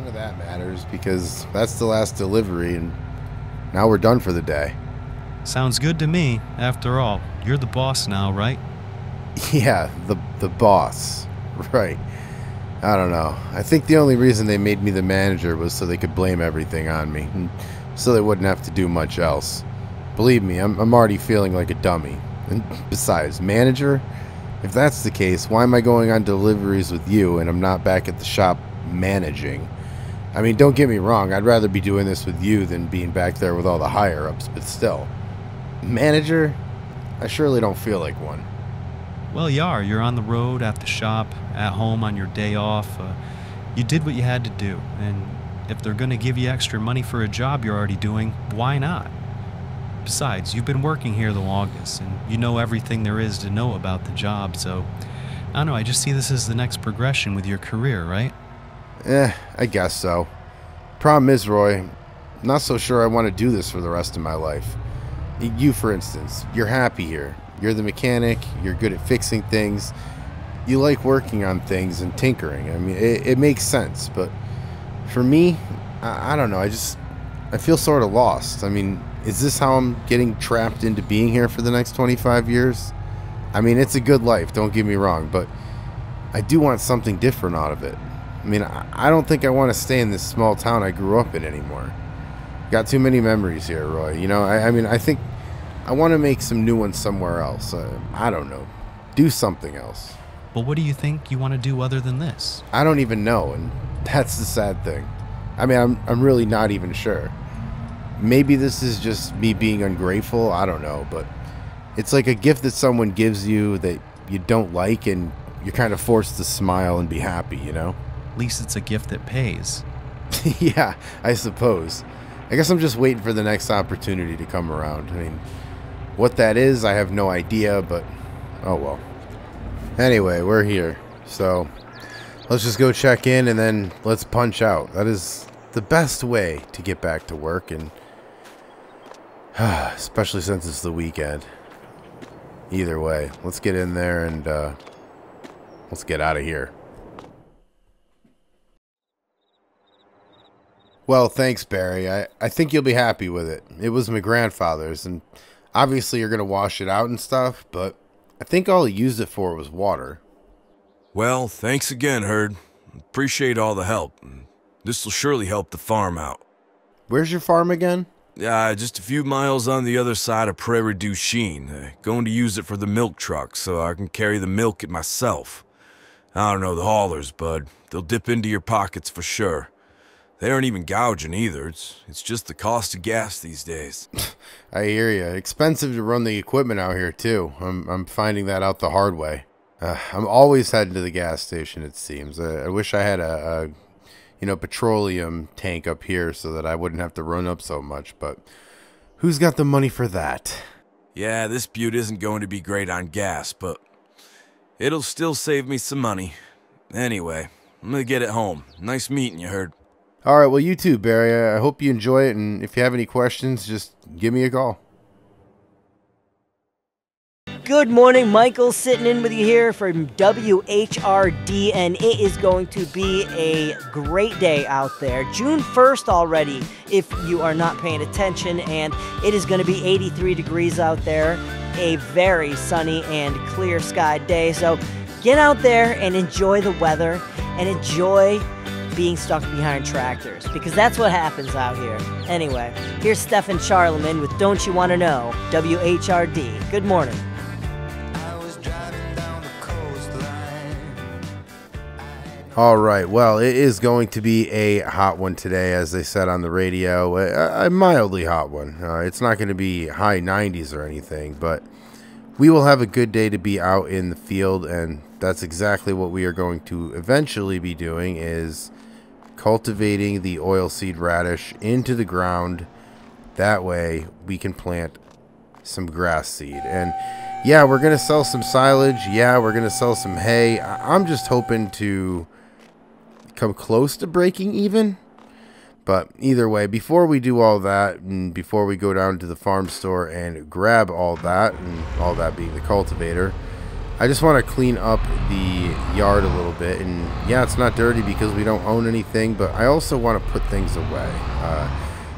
None of that matters because that's the last delivery and now we're done for the day. Sounds good to me. After all, you're the boss now, right? Yeah, the boss. Right. I don't know. I think the only reason they made me the manager was so they could blame everything on me, and so they wouldn't have to do much else. Believe me, I'm already feeling like a dummy. And besides, manager? If that's the case, why am I going on deliveries with you and I'm not back at the shop managing? I mean, don't get me wrong, I'd rather be doing this with you than being back there with all the higher-ups, but still. Manager? I surely don't feel like one. Well, you are. You're on the road, at the shop, at home on your day off. You did what you had to do, and if they're going to give you extra money for a job you're already doing, why not? Besides, you've been working here the longest, and you know everything there is to know about the job, so I don't know, I just see this as the next progression with your career, right? I guess so. Problem is, Roy, I'm not so sure I want to do this for the rest of my life. You, for instance, you're happy here. You're the mechanic, you're good at fixing things, you like working on things and tinkering. I mean, it makes sense, but for me, I don't know, I feel sort of lost. I mean, is this how I'm getting trapped into being here for the next 25 years? I mean, it's a good life, don't get me wrong, but I do want something different out of it. I mean, I don't think I want to stay in this small town I grew up in anymore. Got too many memories here, Roy. You know, I mean, I think I want to make some new ones somewhere else. I don't know. Do something else. But what do you think you want to do other than this? I don't even know, and that's the sad thing. I mean, I'm really not even sure. Maybe this is just me being ungrateful. I don't know, but it's like a gift that someone gives you that you don't like, and you're kind of forced to smile and be happy, you know? At least it's a gift that pays. Yeah, I suppose. I guess I'm just waiting for the next opportunity to come around. I mean, what that is, I have no idea, but oh well. Anyway, we're here, so let's just go check in and then let's punch out. That is the best way to get back to work, and especially since it's the weekend. Either way, let's get in there and let's get out of here. Well, thanks, Barry. I think you'll be happy with it. It was my grandfather's, and obviously you're going to wash it out and stuff, but I think all he used it for was water. Well, thanks again, Herd. Appreciate all the help. This will surely help the farm out. Where's your farm again? Just a few miles on the other side of Prairie du Chien. Going to use it for the milk truck so I can carry the milk it myself. I don't know the haulers, bud. They'll dip into your pockets for sure. They aren't even gouging either. It's just the cost of gas these days. I hear you. Expensive to run the equipment out here, too. I'm finding that out the hard way. I'm always heading to the gas station, it seems. I wish I had a petroleum tank up here so that I wouldn't have to run up so much, but who's got the money for that? Yeah, this butte isn't going to be great on gas, but it'll still save me some money. Anyway, I'm gonna get it home. Nice meeting you, Herd. All right, well, you too, Barry. I hope you enjoy it, and if you have any questions, just give me a call. Good morning, Michael, sitting in with you here from WHRD, and it is going to be a great day out there. June 1st already, if you are not paying attention, and it is going to be 83 degrees out there, a very sunny and clear sky day. So get out there and enjoy the weather and enjoy being stuck behind tractors, because that's what happens out here. Anyway, here's Stephen Charlemagne with Don't You Want to Know, WHRD. Good morning. All right, well, it is going to be a hot one today, as they said on the radio, a mildly hot one. It's not going to be high 90s or anything, but we will have a good day to be out in the field, and that's exactly what we are going to eventually be doing, is cultivating the oilseed radish into the ground. That way we can plant some grass seed. And yeah, we're going to sell some silage. Yeah, we're going to sell some hay. I'm just hoping to come close to breaking even. But either way, before we do all that, and before we go down to the farm store and grab all that, and all that being the cultivator, I just want to clean up the yard a little bit. And yeah, it's not dirty because we don't own anything, but I also want to put things away.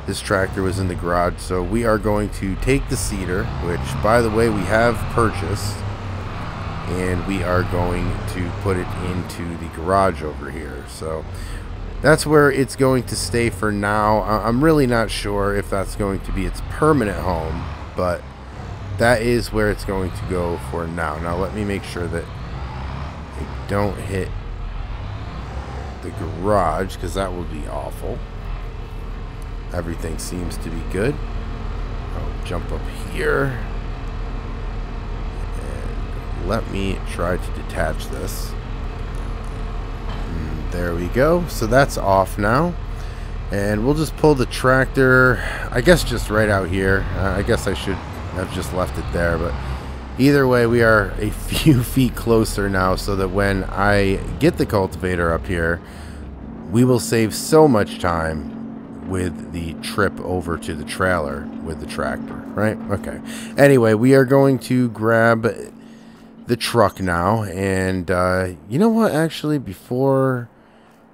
This tractor was in the garage, so we are going to take the cedar, which, by the way, we have purchased, and we are going to put it into the garage over here. So that's where it's going to stay for now. I'm really not sure if that's going to be its permanent home, but that is where it's going to go for now. Now let me make sure that I don't hit the garage, because that would be awful. Everything seems to be good. I'll jump up here. And let me try to detach this. And there we go. So that's off now. And we'll just pull the tractor, I guess, just right out here. I guess I should have just left it there. But either way, we are a few feet closer now, so that when I get the cultivator up here, we will save so much time with the trip over to the trailer with the tractor, right? Okay. Anyway, we are going to grab the truck now. And you know what? Actually, before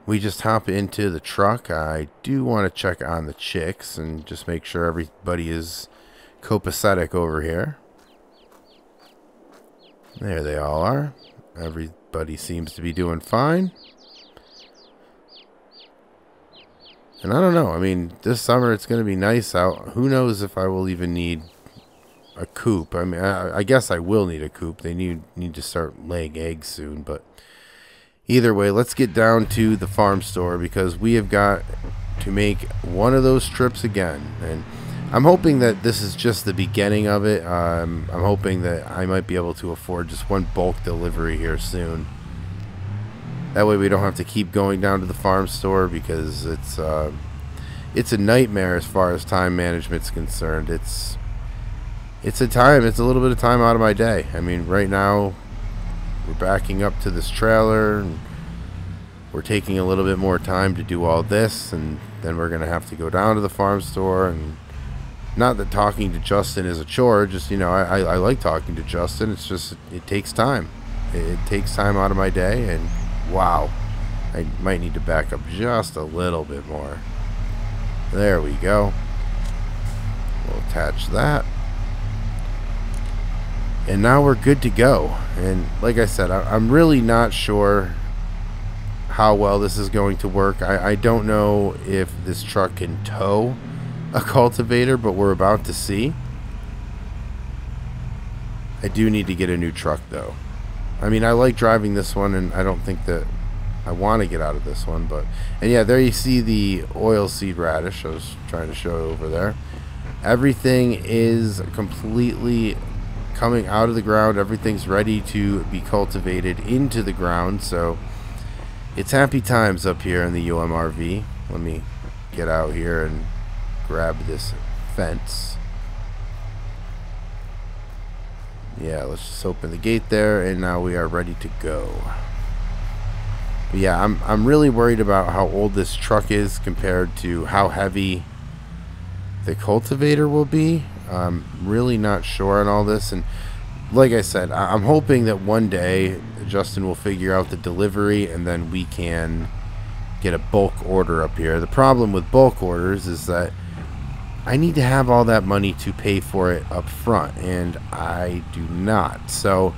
we just hop into the truck, I do want to check on the chicks and just make sure everybody is copacetic over here. There they all are. Everybody seems to be doing fine. And I don't know. I mean, this summer it's going to be nice out. Who knows if I will even need a coop. I mean, I guess I will need a coop. They need to start laying eggs soon. But either way, let's get down to the farm store, because we have got to make one of those trips again. And I'm hoping that this is just the beginning of it. I'm hoping that I might be able to afford just one bulk delivery here soon. That way we don't have to keep going down to the farm store, because it's a nightmare as far as time management's concerned. It's a little bit of time out of my day. I mean, right now we're backing up to this trailer, and we're taking a little bit more time to do all this, and then we're gonna have to go down to the farm store. And not that talking to Justin is a chore, just, you know, I like talking to Justin. It's just, it takes time. It takes time out of my day. And wow, I might need to back up just a little bit more. There we go. We'll attach that. And now we're good to go. And like I said, I'm really not sure how well this is going to work. I don't know if this truck can tow a cultivator, but we're about to see. I do need to get a new truck though. I mean, I like driving this one, and I don't think that I want to get out of this one. But, and yeah, there you see the oilseed radish I was trying to show over there. Everything is completely coming out of the ground. Everything's ready to be cultivated into the ground. So it's happy times up here in the UMRV. Let me get out here and grab this fence. Yeah, let's just open the gate there, and now we are ready to go. But yeah, I'm really worried about how old this truck is compared to how heavy the cultivator will be. I'm really not sure on all this, and like I said, I'm hoping that one day Justin will figure out the delivery, and then we can get a bulk order up here. The problem with bulk orders is that I need to have all that money to pay for it up front, and I do not. So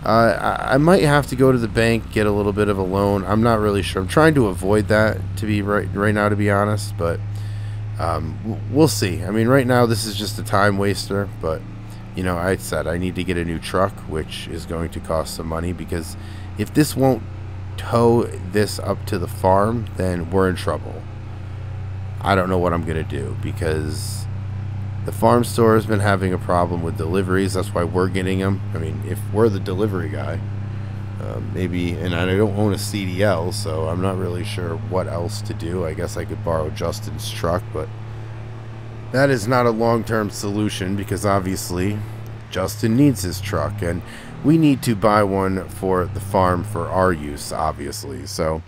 I might have to go to the bank, get a little bit of a loan. I'm not really sure. I'm trying to avoid that, to be right now, to be honest, but we'll see. I mean, right now this is just a time waster, but you know, I said I need to get a new truck, which is going to cost some money, because if this won't tow this up to the farm, then we're in trouble. I don't know what I'm going to do, because the farm store has been having a problem with deliveries. That's why we're getting them. I mean, if we're the delivery guy, maybe, and I don't own a CDL, so I'm not really sure what else to do. I guess I could borrow Justin's truck, but that is not a long-term solution, because obviously Justin needs his truck, and we need to buy one for the farm for our use, obviously. So,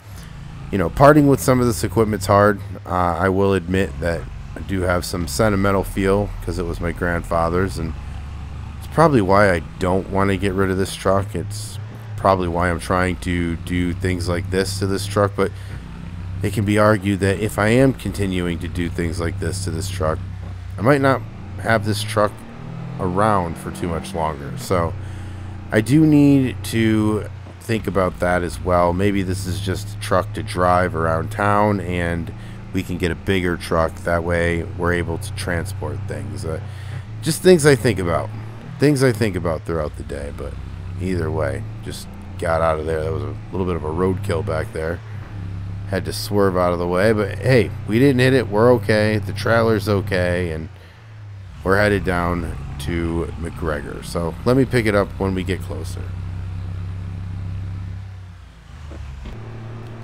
you know, parting with some of this equipment's hard. I will admit that I do have some sentimental feel, because it was my grandfather's, and it's probably why I don't want to get rid of this truck. It's probably why I'm trying to do things like this to this truck, but it can be argued that if I am continuing to do things like this to this truck, I might not have this truck around for too much longer. So I do need to think about that as well. Maybe this is just a truck to drive around town and we can get a bigger truck. That way we're able to transport things. Just things I think about. Things I think about throughout the day. But either way, just got out of there. That was a little bit of a roadkill back there. Had to swerve out of the way. But hey, we didn't hit it. We're okay. The trailer's okay. And we're headed down to McGregor. So let me pick it up when we get closer.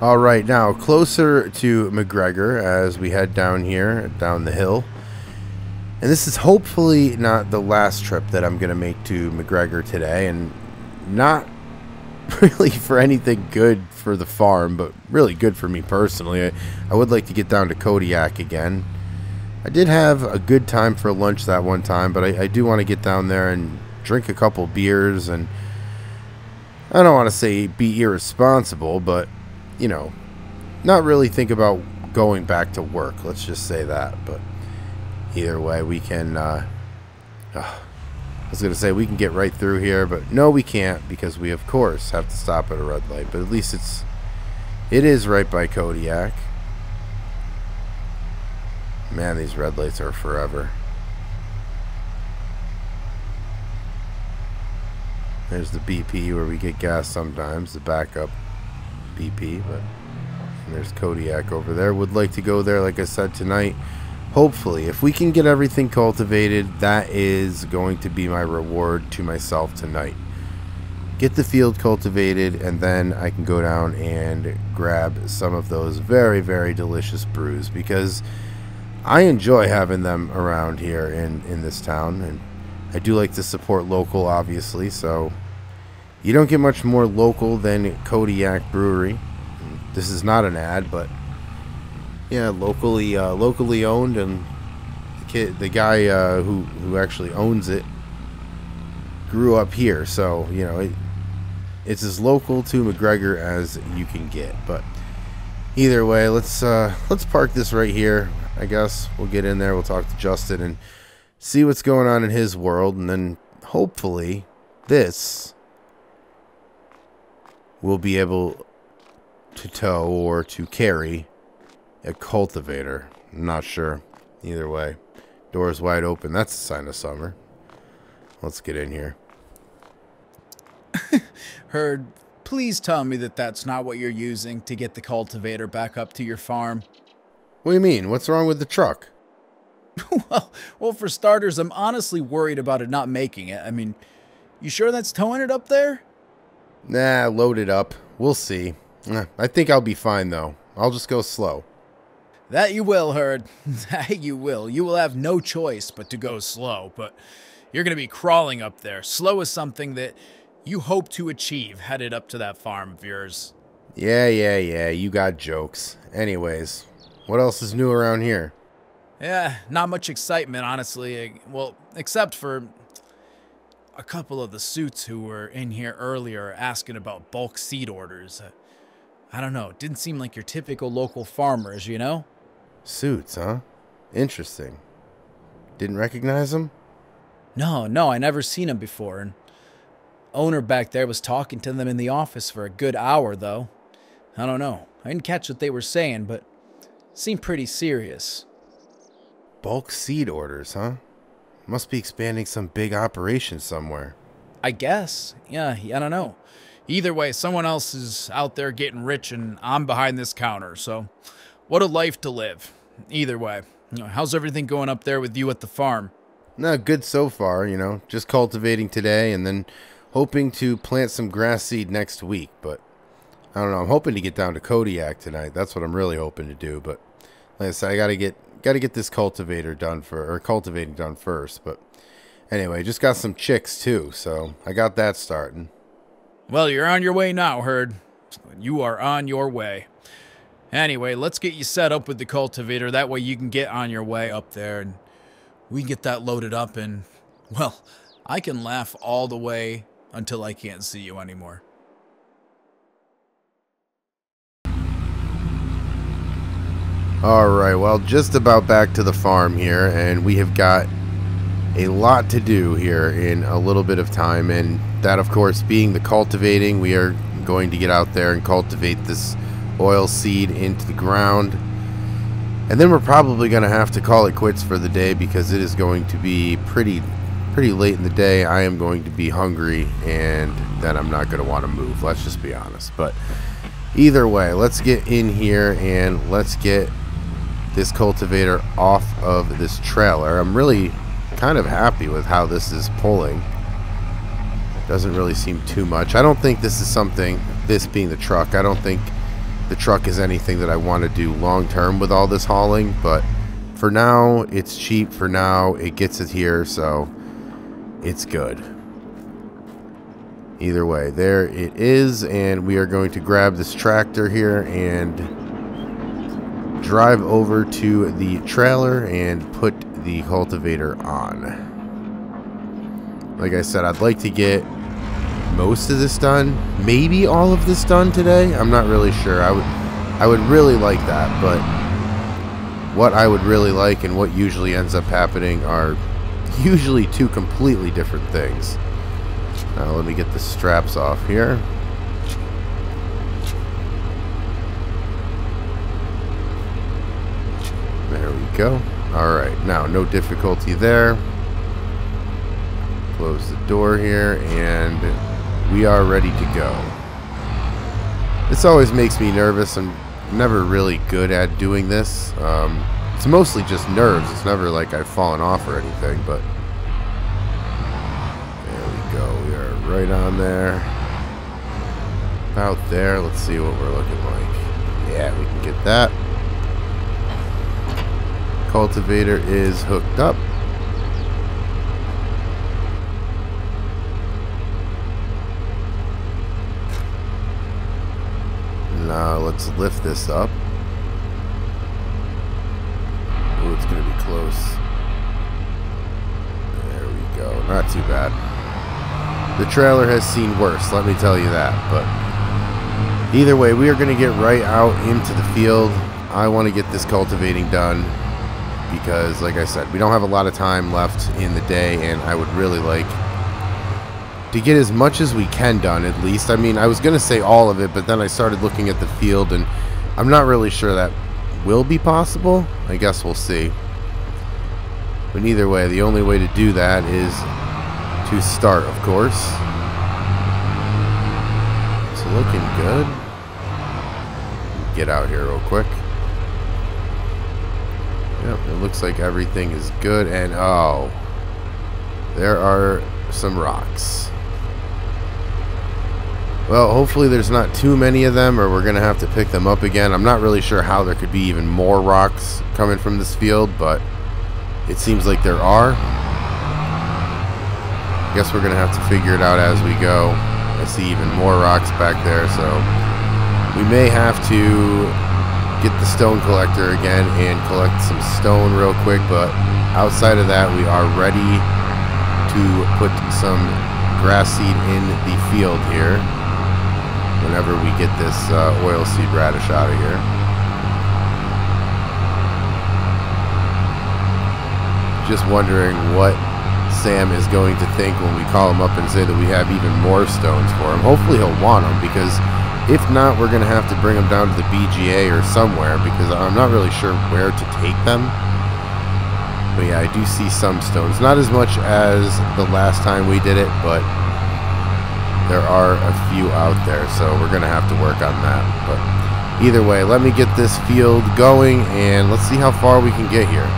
Alright, now closer to McGregor as we head down here, down the hill. And this is hopefully not the last trip that I'm going to make to McGregor today. And not really for anything good for the farm, but really good for me personally. I would like to get down to Kodiak again. I did have a good time for lunch that one time, but I do want to get down there and drink a couple beers. And I don't want to say be irresponsible, but you know, not really think about going back to work. Let's just say that. But either way, we can, I was going to say we can get right through here, but no, we can't because we, of course, have to stop at a red light. But at least it is right by Kodiak. Man, these red lights are forever. There's the BP where we get gas sometimes, the backup BP, but there's Kodiak over there. Would like to go there, like I said, tonight. Hopefully, if we can get everything cultivated, that is going to be my reward to myself tonight. Get the field cultivated, and then I can go down and grab some of those very, very delicious brews, because I enjoy having them around here in this town, and I do like to support local, obviously, so you don't get much more local than Kodiak Brewery. This is not an ad, but yeah, locally owned, and the guy who actually owns it grew up here, so you know it's as local to McGregor as you can get. But either way, let's park this right here. I guess we'll get in there. We'll talk to Justin and see what's going on in his world, and then hopefully this will be able to tow or to carry a cultivator. I'm not sure. Either way, doors wide open. That's a sign of summer. Let's get in here. Heard, please tell me that that's not what you're using to get the cultivator back up to your farm. What do you mean? What's wrong with the truck? well, for starters, I'm honestly worried about it not making it. I mean, you sure that's towing it up there? Nah, load it up. We'll see. I think I'll be fine, though. I'll just go slow. That you will, Herd. That you will. You will have no choice but to go slow, but you're going to be crawling up there. Slow is something that you hope to achieve headed up to that farm of yours. Yeah, you got jokes. Anyways, what else is new around here? Yeah, not much excitement, honestly. Well, except for a couple of the suits who were in here earlier asking about bulk seed orders. I don't know, it didn't seem like your typical local farmers, you know? Suits, huh? Interesting. Didn't recognize them? No, I never seen them before, and owner back there was talking to them in the office for a good hour, though. I don't know, I didn't catch what they were saying, but it seemed pretty serious. Bulk seed orders, huh? Must be expanding some big operation somewhere. I guess. Yeah, I don't know. Either way, someone else is out there getting rich and I'm behind this counter, so what a life to live. Either way, how's everything going up there with you at the farm? No, good so far, just cultivating today and then hoping to plant some grass seed next week, but I don't know. I'm hoping to get down to Kodiak tonight. That's what I'm really hoping to do, but like I said, I got to get this cultivating done first, but anyway, just got some chicks too, so I got that starting. Well, you're on your way now, Herd. You are on your way. Anyway, let's get you set up with the cultivator. That way you can get on your way up there and we can get that loaded up and, well, I can laugh all the way until I can't see you anymore. Alright, well, just about back to the farm here, and we have got a lot to do here in a little bit of time, and that, of course, being the cultivating. We are going to get out there and cultivate this oil seed into the ground, and then we're probably going to have to call it quits for the day because it is going to be pretty late in the day. I am going to be hungry, and then I'm not going to want to move, let's just be honest. But either way, let's get in here and let's get this cultivator off of this trailer. I'm really kind of happy with how this is pulling. Doesn't really seem too much. I don't think this is something, this being the truck, I don't think the truck is anything that I want to do long term with all this hauling, but for now it's cheap. For now it gets it here, so it's good. Either way, there it is, and we are going to grab this tractor here and drive over to the trailer and put the cultivator on. Like I said, I'd like to get most of this done, maybe all of this done today. I'm not really sure. I would really like that, but what I would really like and what usually ends up happening are usually two completely different things. Now let me get the straps off here. There we go. Alright, now no difficulty there. Close the door here, and we are ready to go. This always makes me nervous. I'm never really good at doing this. It's mostly just nerves. It's never like I've fallen off or anything, but there we go. We are right on there. About there. Let's see what we're looking like. Yeah, we can get that. Cultivator is hooked up. Now let's lift this up. Oh, it's going to be close. There we go. Not too bad. The trailer has seen worse, let me tell you that. But either way, we are going to get right out into the field. I want to get this cultivating done because, like I said, we don't have a lot of time left in the day, and I would really like to get as much as we can done, at least. I mean, I was going to say all of it, but then I started looking at the field, and I'm not really sure that will be possible. I guess we'll see. But either way, the only way to do that is to start, of course. It's looking good. Get out here real quick. Yep, it looks like everything is good, and oh, there are some rocks. Well, hopefully there's not too many of them, or we're going to have to pick them up again. I'm not really sure how there could be even more rocks coming from this field, but it seems like there are. I guess we're going to have to figure it out as we go. I see even more rocks back there, so we may have to get the stone collector again and collect some stone real quick, but outside of that, we are ready to put some grass seed in the field here whenever we get this oilseed radish out of here. Just wondering what Sam is going to think when we call him up and say that we have even more stones for him. Hopefully he'll want them, because if not, we're going to have to bring them down to the BGA or somewhere, because I'm not really sure where to take them. But yeah, I do see some stones. Not as much as the last time we did it, but there are a few out there, so we're going to have to work on that. But either way, let me get this field going, and let's see how far we can get here.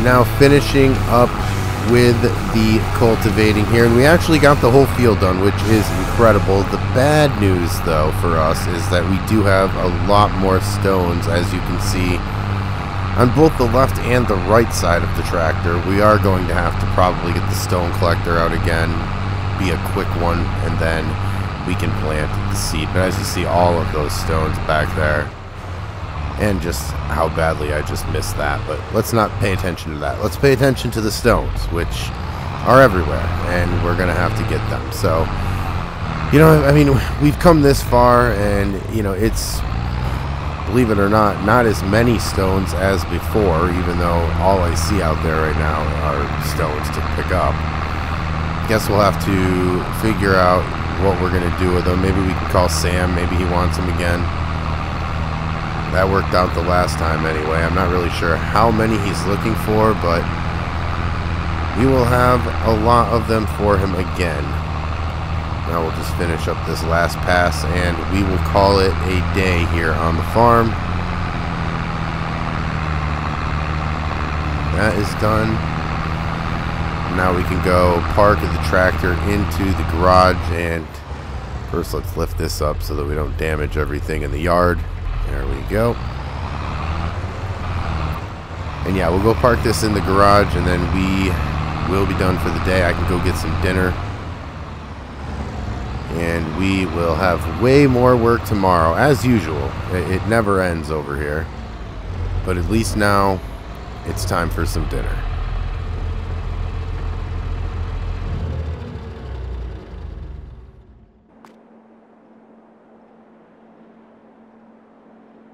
now finishing up with the cultivating here, and we actually got the whole field done, which is incredible. The bad news though for us is that we do have a lot more stones, as you can see on both the left and the right side of the tractor. We are going to have to probably get the stone collector out again, be a quick one, and then we can plant the seed. But as you see, all of those stones back there, and just how badly I just missed that. But let's not pay attention to that. Let's pay attention to the stones, which are everywhere, and we're gonna have to get them. So, you know, I mean, we've come this far, and you know, it's, believe it or not as many stones as before, even though all I see out there right now are stones to pick up. Guess we'll have to figure out what we're gonna do with them. Maybe we can call Sam, maybe he wants them again. That worked out the last time anyway. I'm not really sure how many he's looking for, but we will have a lot of them for him again. Now we'll just finish up this last pass, and we will call it a day here on the farm. That is done. Now we can go park the tractor into the garage, and first let's lift this up so that we don't damage everything in the yard. There we go. And yeah, we'll go park this in the garage, and then we will be done for the day. I can go get some dinner. And we will have way more work tomorrow, as usual. It never ends over here. But at least now, it's time for some dinner.